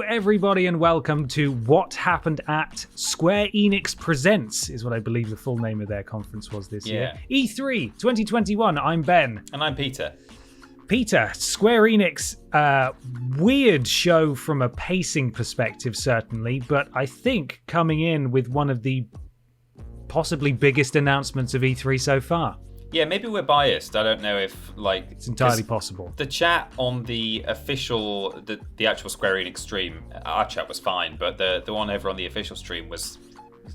everybody, and welcome to What Happened at Square Enix Presents, is what I believe the full name of their conference was this year. E3 2021. I'm Ben. And I'm Peter. Peter, Square Enix, weird show from a pacing perspective, certainly, but I think coming in with one of the possibly biggest announcements of E3 so far. Yeah, maybe we're biased. I don't know if, it's entirely possible. The chat on the official, the actual Square Enix stream, our chat was fine, but the one over on the official stream was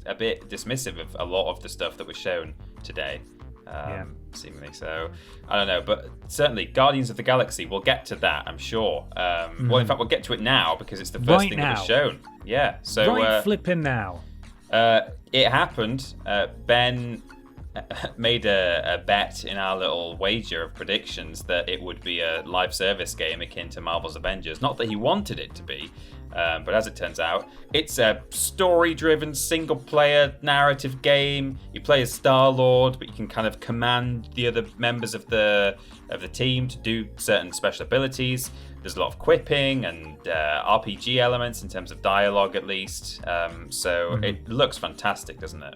a bit dismissive of a lot of the stuff that was shown today. Seemingly. So I don't know, but certainly Guardians of the Galaxy, we'll get to that, I'm sure. Well, in fact, we'll get to it now because it's the first thing that was shown. Yeah, so flipping now. It happened. Ben made a bet in our little wager of predictions that it would be a live service game akin to Marvel's Avengers. Not that he wanted it to be, but as it turns out, it's a story-driven, single-player narrative game. You play as Star-Lord, but you can kind of command the other members of the team to do certain special abilities. There's a lot of quipping and RPG elements in terms of dialogue, at least. So it looks fantastic, doesn't it?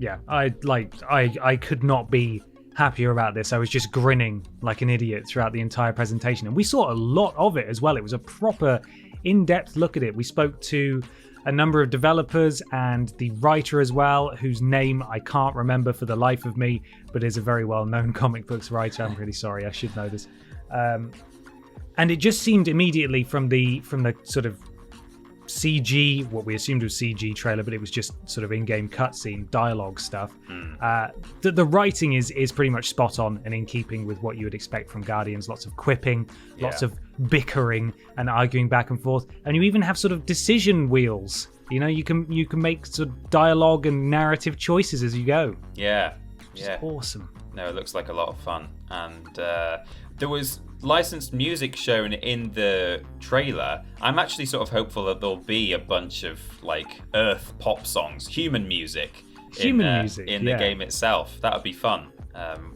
Yeah, I could not be happier about this. I was just grinning like an idiot throughout the entire presentation. And we saw a lot of it as well. It was a proper in-depth look at it. We spoke to a number of developers and the writer as well, whose name I can't remember for the life of me, but is a very well-known comic books writer. I'm really sorry, I should know this. And it just seemed immediately from the sort of CG, what we assumed was CG trailer, but it was just sort of in-game cutscene dialogue stuff. The writing is pretty much spot on and in keeping with what you would expect from Guardians. Lots of quipping, lots of bickering and arguing back and forth, and you even have sort of decision wheels. You know, you can make sort of dialogue and narrative choices as you go. Yeah, awesome. No, it looks like a lot of fun, and there was licensed music shown in the trailer. I'm actually sort of hopeful that there'll be a bunch of like Earth pop songs, human music in the game itself. That would be fun.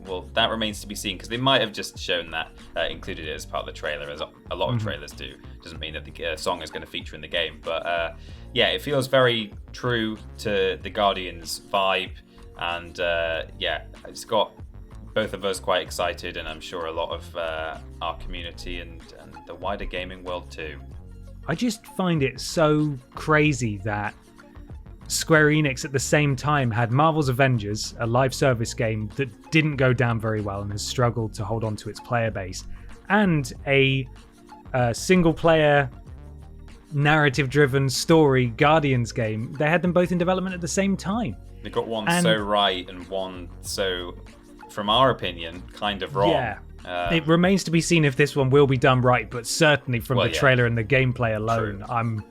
Well, that remains to be seen, because they might have just shown that, included it as part of the trailer, as a lot of trailers do. Doesn't mean that the song is going to feature in the game, but it feels very true to the Guardians vibe, and it's got both of us quite excited, and I'm sure a lot of our community and the wider gaming world too. I just find it so crazy that Square Enix at the same time had Marvel's Avengers, a live service game that didn't go down very well and has struggled to hold on to its player base, and a single-player, narrative-driven story Guardians game. They had them both in development at the same time. They got one so right and one so, from our opinion, kind of wrong. Yeah. It remains to be seen if this one will be done right, but certainly from the trailer and the gameplay alone, I'm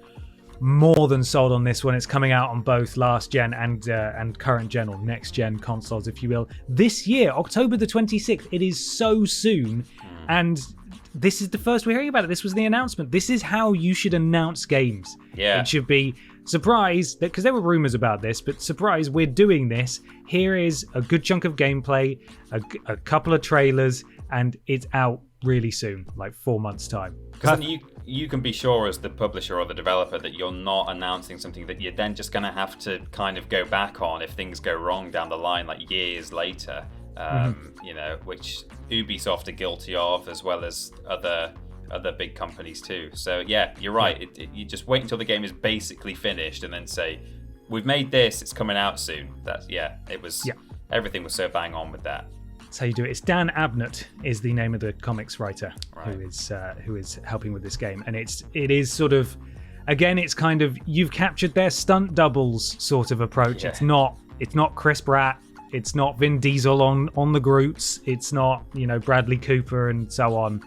more than sold on this one. It's coming out on both last gen and current gen, or next gen consoles, if you will, this year, October the 26th. It is so soon, and this is the first we're hearing about it. This was the announcement. This is how you should announce games. Yeah. It should be surprise, because there were rumors about this, but surprise, we're doing this. Here is a good chunk of gameplay, a couple of trailers, and it's out really soon, like 4 months' time. Because then you can be sure as the publisher or the developer that you're not announcing something that you're then just going to have to kind of go back on if things go wrong down the line, like years later, which Ubisoft are guilty of, as well as other big companies too. So yeah, you're right. You just wait until the game is basically finished and then say, we've made this, it's coming out soon. Everything was so bang on with that. That's how you do it. It's Dan Abnett is the name of the comics writer who is helping with this game, and it is sort of, again, it's kind of, you've captured their stunt doubles sort of approach. It's not Chris Pratt, it's not Vin Diesel on the Groots, it's not Bradley Cooper and so on.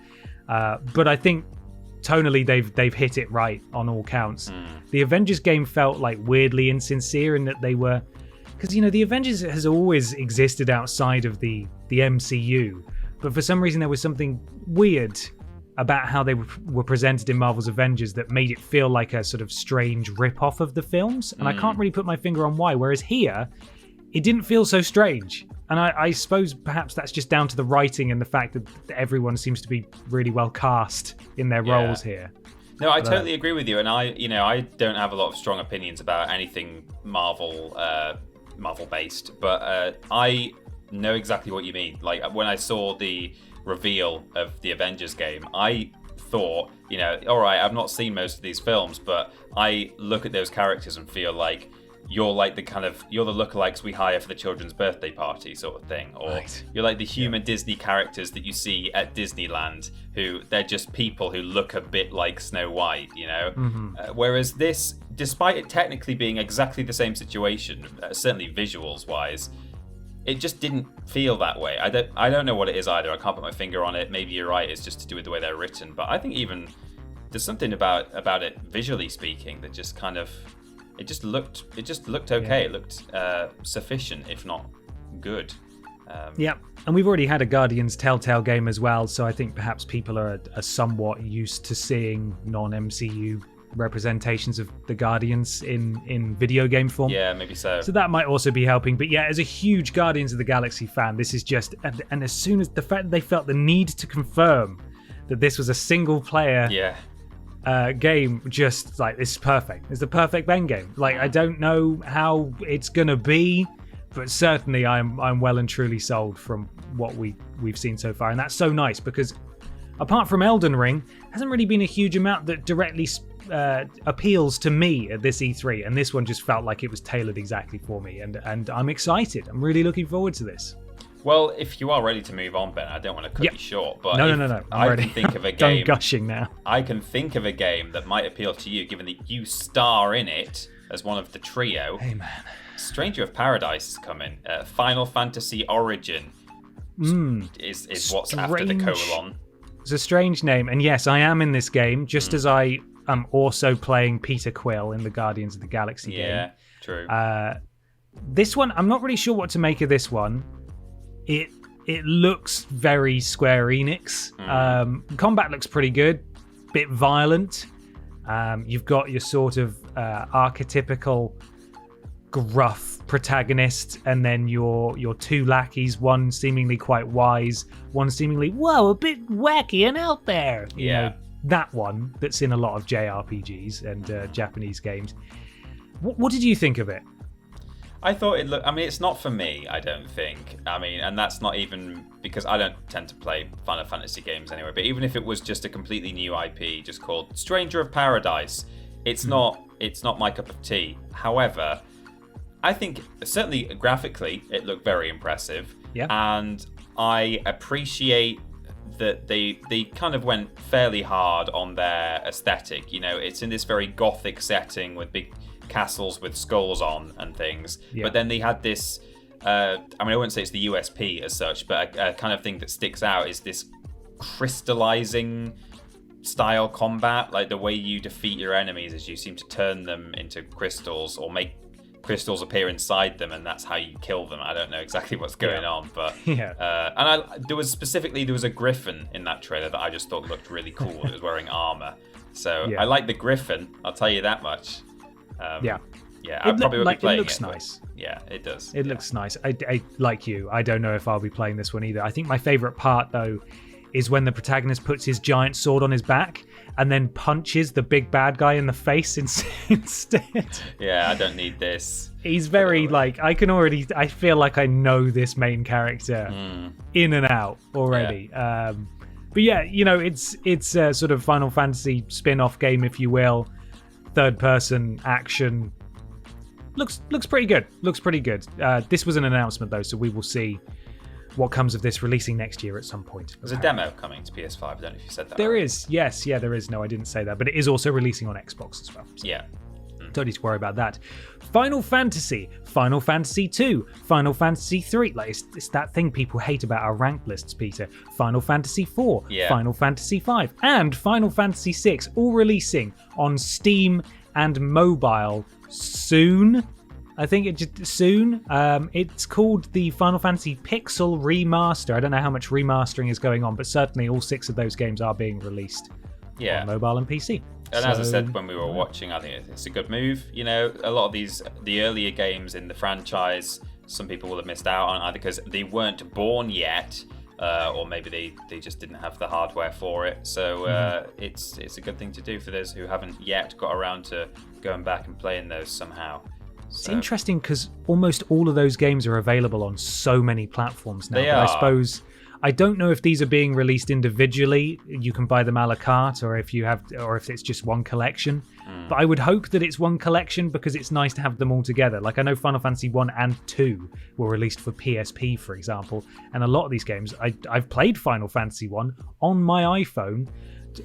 But I think tonally they've hit it right on all counts. The Avengers game felt like weirdly insincere in that they were, because the Avengers has always existed outside of the MCU, but for some reason there was something weird about how they were presented in Marvel's Avengers that made it feel like a sort of strange rip-off of the films, and I can't really put my finger on why, whereas here it didn't feel so strange. And I suppose perhaps that's just down to the writing and the fact that everyone seems to be really well cast in their roles here. No, I totally agree with you, and I don't have a lot of strong opinions about anything Marvel based, but I know exactly what you mean. Like when I saw the reveal of the Avengers game, I thought, all right, I've not seen most of these films, but I look at those characters and feel like you're like you're the lookalikes we hire for the children's birthday party sort of thing, or you're like the human Disney characters that you see at Disneyland, who they're just people who look a bit like Snow White, whereas this, despite it technically being exactly the same situation, certainly visuals wise, it just didn't feel that way. I don't know what it is either. I can't put my finger on it. Maybe you're right, it's just to do with the way they're written, but I think even there's something about it visually speaking that just kind of It just looked okay. Yeah. It looked sufficient, if not good. Yeah, and we've already had a Guardians Telltale game as well, so I think perhaps people are somewhat used to seeing non-MCU representations of the Guardians in video game form. Yeah, maybe so. So that might also be helping. But yeah, as a huge Guardians of the Galaxy fan, this is just... And as soon as the fact that they felt the need to confirm that this was a single-player... game, just like, this is perfect. It's the perfect Ben game. Like, I don't know how it's gonna be, but certainly I'm well and truly sold from what we've seen so far, and that's so nice because apart from Elden Ring, hasn't really been a huge amount that directly appeals to me at this E3, and this one just felt like it was tailored exactly for me, and I'm excited. I'm really looking forward to this. Well, if you are ready to move on, Ben, I don't want to cut you short, but no, I'm ready. Can think of a game. I'm gushing now. I can think of a game that might appeal to you, given that you star in it as one of the trio. Hey, man. Stranger of Paradise is coming. Final Fantasy Origin is what's after the colon. It's a strange name, and yes, I am in this game, just as I am also playing Peter Quill in the Guardians of the Galaxy game. Yeah, true. This one, I'm not really sure what to make of this one. It looks very Square Enix. Combat looks pretty good, bit violent. You've got your sort of archetypical gruff protagonist, and then your two lackeys, one seemingly quite wise, one seemingly, whoa, a bit wacky and out there. You know, that one that's in a lot of JRPGs and Japanese games. What did you think of it? I thought it looked... I mean, it's not for me, I don't think. I mean, and that's not even... Because I don't tend to play Final Fantasy games anyway. But even if it was just a completely new IP, just called Stranger of Paradise, it's not my cup of tea. However, I think, certainly graphically, it looked very impressive. Yeah. And I appreciate that they kind of went fairly hard on their aesthetic. It's in this very gothic setting with big... castles with skulls on and things, but then they had this I wouldn't say it's the USP as such, but a kind of thing that sticks out is this crystallizing style combat. Like the way you defeat your enemies is you seem to turn them into crystals or make crystals appear inside them, and that's how you kill them. I don't know exactly what's going on, but there was a griffin in that trailer that I just thought looked really cool. It was wearing armor, so I like the griffin, I'll tell you that much. I probably will be playing it. It looks nice. Yeah, it does. It looks nice. I like you. I don't know if I'll be playing this one either. I think my favorite part though is when the protagonist puts his giant sword on his back and then punches the big bad guy in the face instead. Yeah, I don't need this. He's very I feel like I know this main character in and out already. Yeah. But yeah, it's a sort of Final Fantasy spin-off game, if you will. Third person action looks pretty good. This was an announcement though, so we will see what comes of this releasing next year at some point. There's a demo coming to PS5. I don't know if you said that. There is, yes, there is. No, I didn't say that, but it is also releasing on Xbox as well. So don't need to worry about that. Final Fantasy, Final Fantasy 2, Final Fantasy 3. Like it's that thing people hate about our ranked lists, Peter. Final Fantasy 4, Final Fantasy 5, and Final Fantasy 6, all releasing on Steam and mobile soon. I think it just soon. It's called the Final Fantasy Pixel Remaster. I don't know how much remastering is going on, but certainly all 6 of those games are being released on mobile and PC. And as I said when we were watching, I think it's a good move. A lot of the earlier games in the franchise, some people will have missed out on either because they weren't born yet, or maybe they just didn't have the hardware for it. So it's a good thing to do for those who haven't yet got around to going back and playing those somehow. It's interesting because almost all of those games are available on so many platforms now. They but are. I suppose I don't know if these are being released individually. You can buy them a la carte, or if it's just one collection. But I would hope that it's one collection because it's nice to have them all together. Like I know Final Fantasy 1 and 2 were released for PSP, for example, and a lot of these games I've played Final Fantasy 1 on my iPhone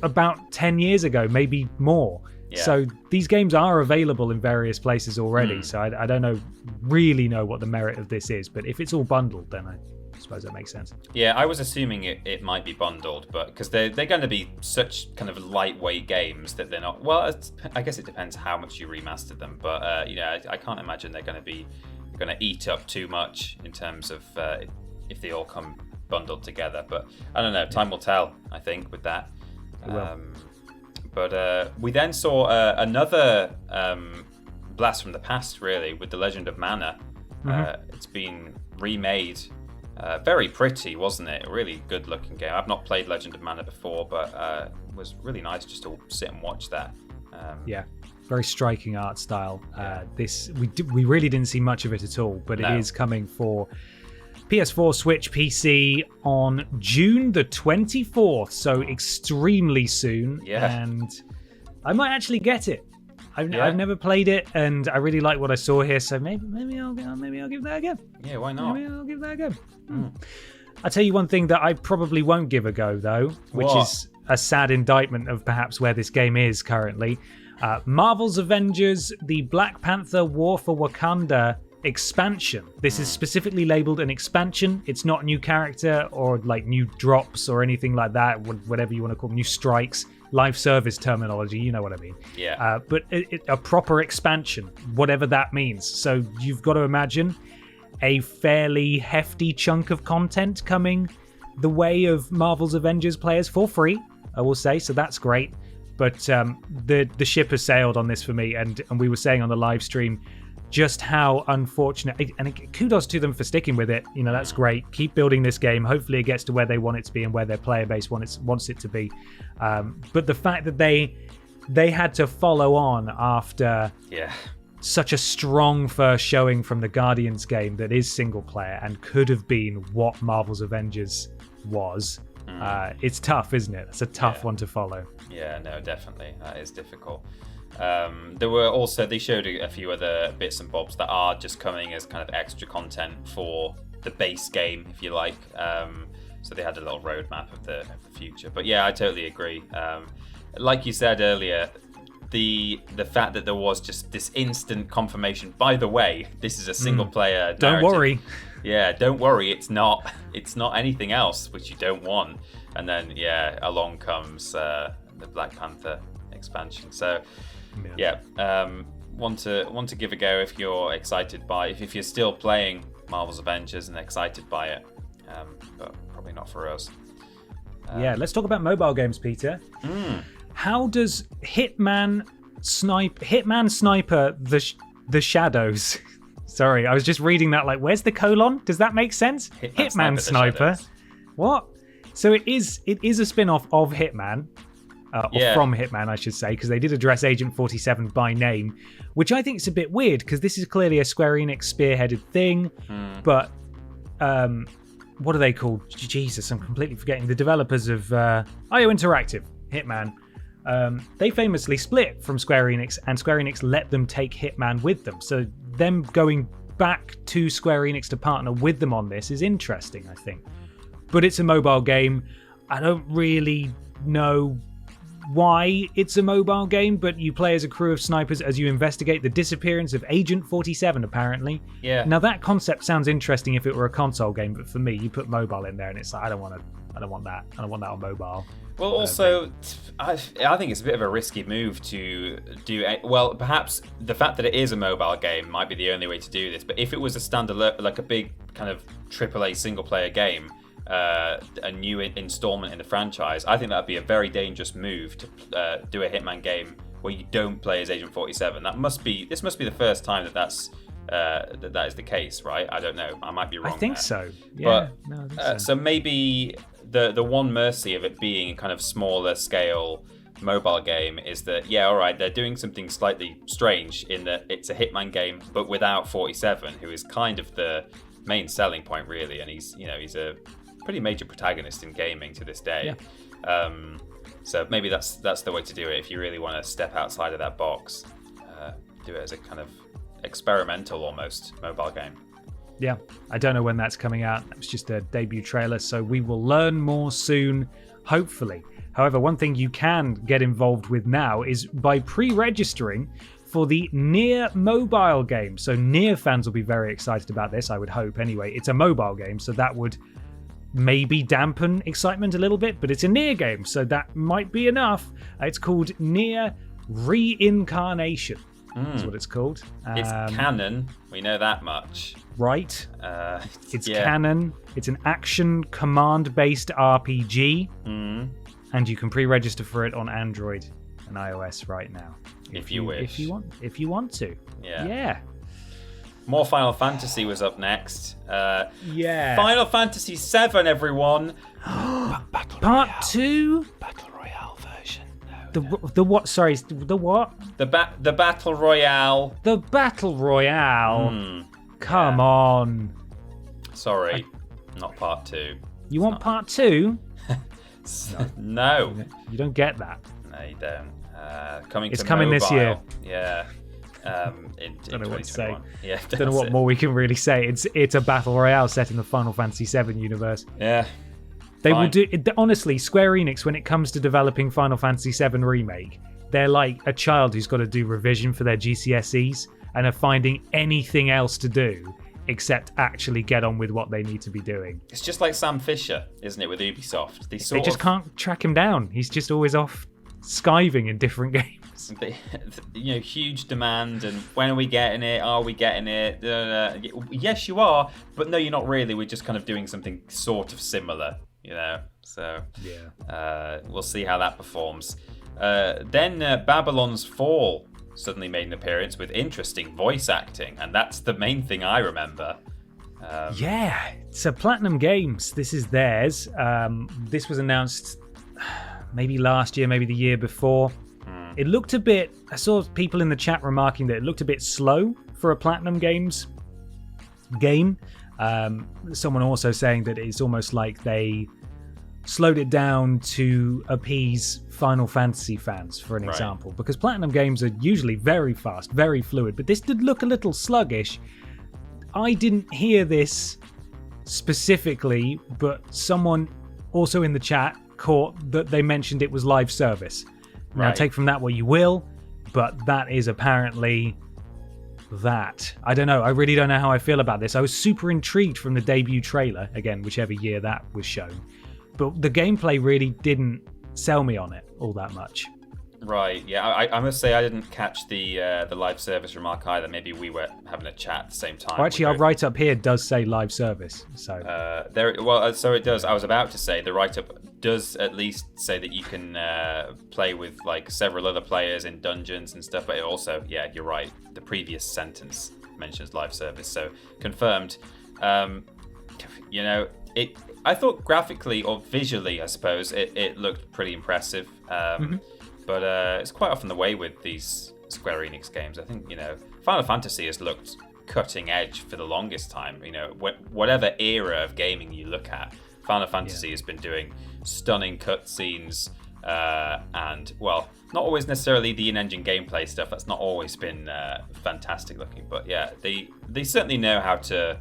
about 10 years ago, maybe more. Yeah. So these games are available in various places already. So I don't really know what the merit of this is, but if it's all bundled, then I suppose that makes sense. Yeah, I was assuming it might be bundled, but because they're going to be such kind of lightweight games that they're not. Well, I guess it depends how much you remaster them, but I can't imagine they're going to eat up too much in terms of if they all come bundled together. But I don't know. Time will tell, I think, with that. But we then saw another blast from the past, really, with The Legend of Mana. It's been remade. Very pretty, wasn't it? A really good-looking game. I've not played Legend of Mana before, but it was really nice just to sit and watch that. Yeah, very striking art style. We really didn't see much of it at all, but it is coming for PS4, Switch, PC on June the 24th, so extremely soon. Yeah. And I might actually get it. I've never played it, and I really like what I saw here, so maybe I'll give that a go. Yeah, why not? Maybe I'll give that a go. I'll tell you one thing that I probably won't give a go, though, which is a sad indictment of perhaps where this game is currently. Marvel's Avengers, the Black Panther War for Wakanda expansion. This is specifically labeled an expansion. It's not a new character or like new drops or anything like that, whatever you want to call them, new strikes, live service terminology, you know what I mean. Yeah. But a proper expansion, whatever that means. So you've got to imagine a fairly hefty chunk of content coming the way of Marvel's Avengers players for free, I will say, so that's great. But the ship has sailed on this for me, and we were saying on the live stream just how unfortunate, and kudos to them for sticking with it. That's great. Keep building this game. Hopefully it gets to where they want it to be and where their player base wants it to be. But the fact that they had to follow on after such a strong first showing from the Guardians game that is single player and could have been what Marvel's Avengers was, it's tough, isn't it? It's a tough one to follow. Yeah, no, definitely. That is difficult. They showed a few other bits and bobs that are just coming as kind of extra content for the base game, if you like. So they had a little roadmap of the future. But yeah, I totally agree. Like you said earlier, the fact that there was just this instant confirmation. By the way, this is a single player narrative. Don't worry. Yeah, don't worry. It's not anything else, which you don't want. And then along comes the Black Panther expansion. So. Want to give a go if you're excited if you're still playing Marvel's Avengers and excited by it, but probably not for us. Let's talk about mobile games, Peter. How does Hitman Sniper the Shadows? Sorry, I was just reading that. Like, where's the colon? Does that make sense? Hitman Sniper. What? So it is a spin-off of Hitman. Or from Hitman, I should say, because they did address Agent 47 by name, which I think is a bit weird, because this is clearly a Square Enix spearheaded thing, but what are they called? Jesus, I'm completely forgetting. The developers of IO Interactive, Hitman, they famously split from Square Enix, and Square Enix let them take Hitman with them. So them going back to Square Enix to partner with them on this is interesting, I think. But it's a mobile game. I don't really know why it's a mobile game, but you play as a crew of snipers as you investigate the disappearance of Agent 47, apparently. Yeah. Now that concept sounds interesting if it were a console game, but for me, you put mobile in there and it's like, I don't want that. I don't want that on mobile. Well, also, I think it's a bit of a risky move to do. Well, perhaps the fact that it is a mobile game might be the only way to do this. But if it was a standalone, like a big kind of AAA single-player game, a new installment in the franchise, I think that'd be a very dangerous move to do a Hitman game where you don't play as Agent 47. This must be the first time that's that is the case, right? I don't know. I might be wrong. I think there. so. Yeah. But, no, I think so. So maybe the one mercy of it being a kind of smaller scale mobile game is that, yeah, all right, they're doing something slightly strange in that it's a Hitman game, but without 47, who is kind of the main selling point, really, and he's a pretty major protagonist in gaming to this day. Yeah. So maybe that's the way to do it if you really want to step outside of that box. Do it as a kind of experimental, almost, mobile game. Yeah, I don't know when that's coming out. It was just a debut trailer, so we will learn more soon, hopefully. However, one thing you can get involved with now is by pre-registering for the Nier mobile game. So Nier fans will be very excited about this, I would hope anyway. It's a mobile game, so that would maybe dampen excitement a little bit, but it's a Nier game, so that might be enough. It's called Nier Reincarnation. That's what it's called. It's canon, we know that much. Right. It's yeah. canon. It's an action command-based RPG. And you can pre-register for it on Android and iOS right now. If you wish. If you want to. Yeah. More Final Fantasy was up next. Yeah. Final Fantasy VII, everyone. Part 2? Battle Royale version. The what? Sorry, the what? The Battle Royale. The Battle Royale. Come on. Sorry, not part 2. You want part 2? No. You don't get that. No, you don't. It's coming this year. Yeah. In Don't know what to say. 2021. Yeah, Don't know what more we can really say. It's a Battle Royale set in the Final Fantasy VII universe. Yeah. They will do it, honestly, Square Enix, when it comes to developing Final Fantasy VII Remake, they're like a child who's got to do revision for their GCSEs and are finding anything else to do except actually get on with what they need to be doing. It's just like Sam Fisher, isn't it, with Ubisoft? They just can't track him down. He's just always off skiving in different games. Huge demand, and when are we getting it? Are we getting it? Yes, you are, but no, you're not really. We're just kind of doing something sort of similar, So we'll see how that performs. Then Babylon's Fall suddenly made an appearance with interesting voice acting, and that's the main thing I remember. So Platinum Games, this is theirs. This was announced maybe last year, maybe the year before. It looked a bit, I saw people in the chat remarking that it looked a bit slow for a Platinum Games game. Someone also saying that it's almost like they slowed it down to appease Final Fantasy fans, for an example, because Platinum Games are usually very fast, very fluid, but this did look a little sluggish. I didn't hear this specifically, but someone also in the chat caught that they mentioned it was live service. Now take from that what you will, but that is apparently that. I don't know. I really don't know how I feel about this. I was super intrigued from the debut trailer, again, whichever year that was shown. But the gameplay really didn't sell me on it all that much. Right, yeah, I must say I didn't catch the live service remark either. Maybe we were having a chat at the same time. Well, actually, our write-up here does say live service. So so it does. I was about to say the write-up does at least say that you can play with like several other players in dungeons and stuff. But it also, yeah, you're right. The previous sentence mentions live service, so confirmed. I thought graphically or visually, I suppose, it looked pretty impressive. But it's quite often the way with these Square Enix games. I think, Final Fantasy has looked cutting edge for the longest time. Whatever era of gaming you look at, Final Fantasy has been doing stunning cutscenes and, well, not always necessarily the in-engine gameplay stuff. That's not always been fantastic looking. But yeah, they certainly know how to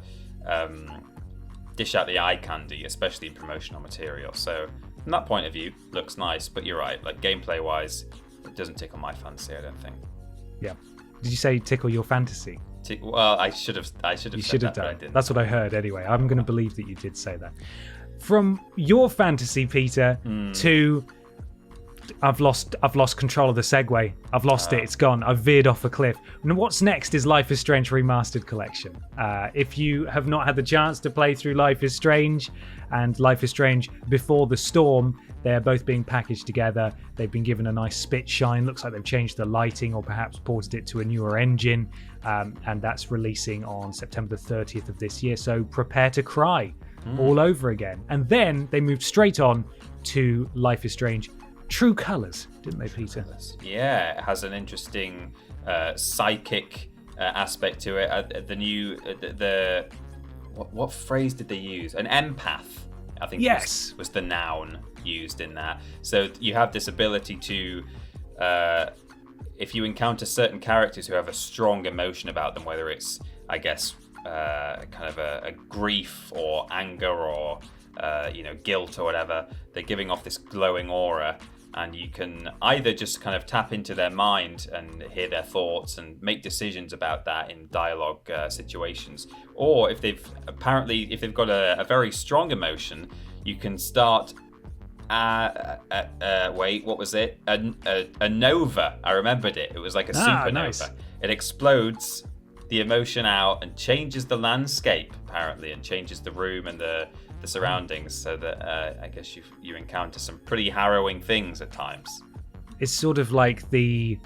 dish out the eye candy, especially in promotional material. So from that point of view, looks nice, but you're right. Like gameplay wise, it doesn't tickle my fancy, I don't think. Yeah. Did you say tickle your fantasy? Well, I should have. You should have done. That's what I heard anyway. I'm going to believe that you did say that. From your fantasy, Peter, to I've lost control of the Segway. I've lost it. It's gone. I've veered off a cliff. And what's next is Life is Strange Remastered Collection. If you have not had the chance to play through Life is Strange and Life is Strange Before the Storm, they're both being packaged together. They've been given a nice spit shine. Looks like they've changed the lighting or perhaps ported it to a newer engine. And that's releasing on September the 30th of this year. So prepare to cry all over again. And then they moved straight on to Life is Strange True Colors, didn't they, Peter? Yeah, it has an interesting psychic aspect to it. The new what phrase did they use? An empath, I think. Yes, was the noun used in that. So you have this ability to, if you encounter certain characters who have a strong emotion about them, whether it's, I guess, kind of a grief or anger or guilt or whatever, they're giving off this glowing aura. And you can either just kind of tap into their mind and hear their thoughts and make decisions about that in dialogue situations. Or if they've got a very strong emotion, you can start. Wait, what was it? A nova. I remembered it. It was like a supernova. Nice. It explodes the emotion out and changes the landscape, apparently, and changes the room and the surroundings, so that I guess you encounter some pretty harrowing things at times. It's sort of like the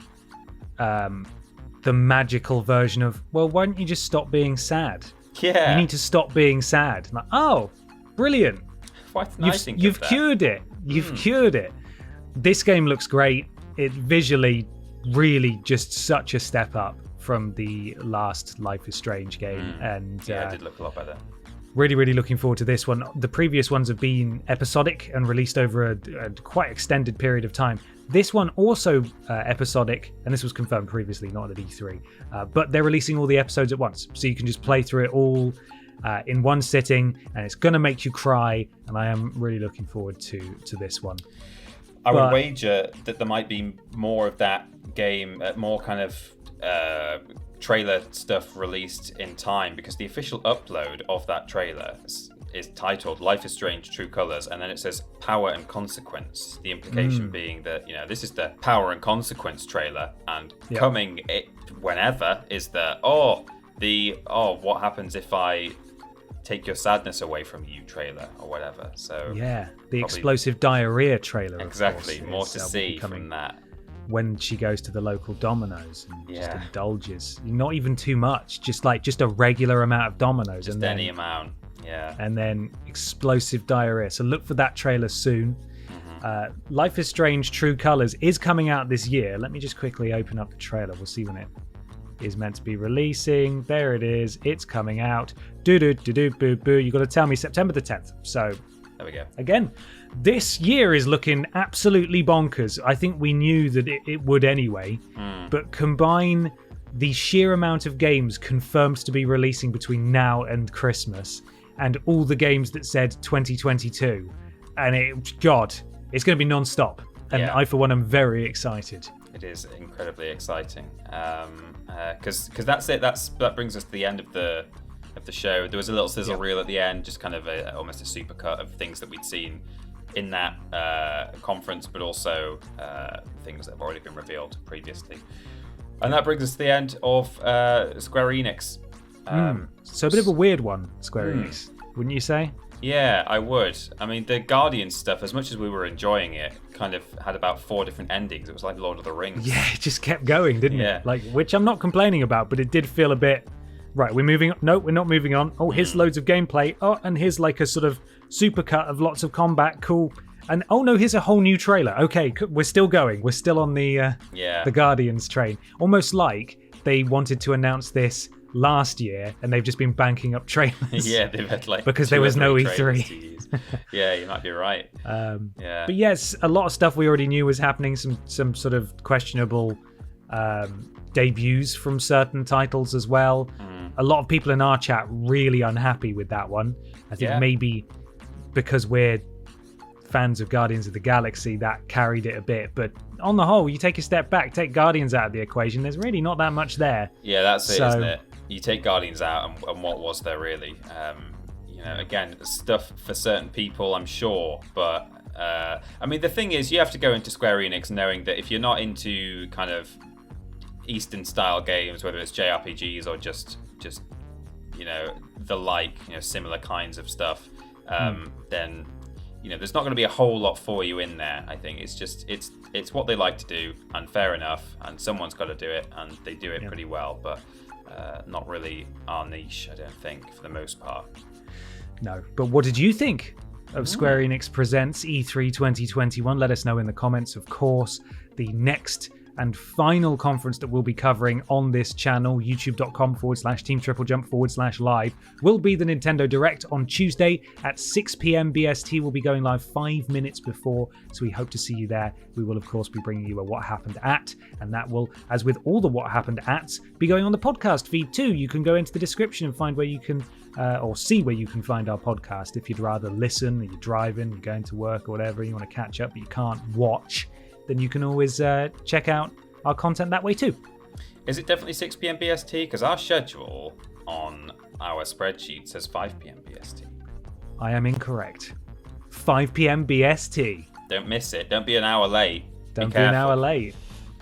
magical version of, well, why don't you just stop being sad? Yeah. You need to stop being sad. Like, oh, brilliant. Quite nice. You've cured it. You've cured it. This game looks great. It visually really just such a step up from the last Life is Strange game. And it did look a lot better. Really, really looking forward to this one. The previous ones have been episodic and released over a quite extended period of time. This one also episodic, and this was confirmed previously, not at E3, but they're releasing all the episodes at once. So you can just play through it all in one sitting, and it's going to make you cry, and I am really looking forward to this one. I would wager that there might be more of that game, more kind of trailer stuff released in time, because the official upload of that trailer is titled Life is Strange True Colors, and then it says Power and Consequence, the implication being that this is the Power and Consequence trailer, and coming whenever is what happens if I take your sadness away from you trailer or whatever. So the explosive diarrhea trailer, exactly, more to see from that. When she goes to the local Domino's and just indulges, not even too much, just a regular amount of Domino's, just and then any amount, and then explosive diarrhea. So look for that trailer soon. Life is Strange True Colors is coming out this year. Let me just quickly open up the trailer. We'll see when it is meant to be releasing. There it is. It's coming out. Boo boo. You got to tell me September the 10th. So there we go. Again, this year is looking absolutely bonkers. I think we knew that it would anyway, but combine the sheer amount of games confirmed to be releasing between now and Christmas, and all the games that said 2022, and it's going to be non-stop. And I, for one, am very excited. It is incredibly exciting, because that's it. That brings us to the end of the show. There was a little sizzle reel at the end, just kind of almost a supercut of things that we'd seen in that conference, but also things that have already been revealed previously. And that brings us to the end of Square Enix. So a bit of a weird one, Square Enix, wouldn't you say? Yeah, I would. I mean, the Guardians stuff, as much as we were enjoying it, kind of had about 4 different endings. It was like Lord of the Rings. Yeah, it just kept going, didn't it? Like, which I'm not complaining about, but it did feel a bit, right, we're moving on. No, we're not moving on. Oh, here's loads of gameplay. Oh, and here's like a sort of supercut of lots of combat. Cool. And oh no, here's a whole new trailer. Okay, we're still going. We're still on the Guardians train. Almost like they wanted to announce this last year and they've just been banking up trailers. Yeah, they've had like because there was no E3. Yeah, you might be right. But yes, a lot of stuff we already knew was happening. Some sort of questionable debuts from certain titles as well. A lot of people in our chat really unhappy with that one. I think maybe because we're fans of Guardians of the Galaxy, that carried it a bit. But on the whole, you take a step back, take Guardians out of the equation, there's really not that much there. Yeah, that's it, isn't it? You take Guardians out, and what was there really? Again, stuff for certain people, I'm sure, but I mean, the thing is, you have to go into Square Enix knowing that if you're not into kind of Eastern style games, whether it's JRPGs or just the similar kinds of stuff, then there's not going to be a whole lot for you in there. I think it's what they like to do, and fair enough, and someone's got to do it, and they do it pretty well, but not really our niche, I don't think, for the most part. No, but what did you think of Square Enix Presents E3 2021? Let us know in the comments, of course. The next and final conference that we'll be covering on this channel, youtube.com/teamtriplejump/live, will be the Nintendo Direct on Tuesday at 6 p.m. BST. We'll be going live 5 minutes before, so we hope to see you there. We will, of course, be bringing you a What Happened At, and that will, as with all the What Happened Ats, be going on the podcast feed too. You can go into the description and find where you can, or see where you can find our podcast if you'd rather listen, or you're driving, you're going to work or whatever, you want to catch up but you can't watch. Then you can always check out our content that way too. Is it definitely 6 p.m. BST? Because our schedule on our spreadsheet says 5 p.m. BST. I am incorrect. 5 p.m. BST. Don't miss it. Don't be an hour late. Don't be an hour late.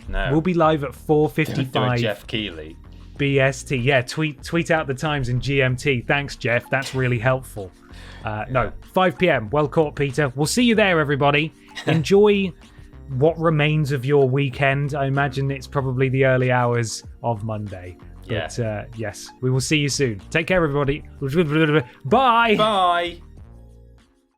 No. We'll be live at 4:55. Do a Jeff Keighley. BST. Yeah, tweet out the times in GMT. Thanks, Jeff. That's really helpful. No, 5 p.m. Well caught, Peter. We'll see you there, everybody. Enjoy what remains of your weekend. I imagine it's probably the early hours of Monday. But yes, we will see you soon. Take care, everybody. Bye. Bye.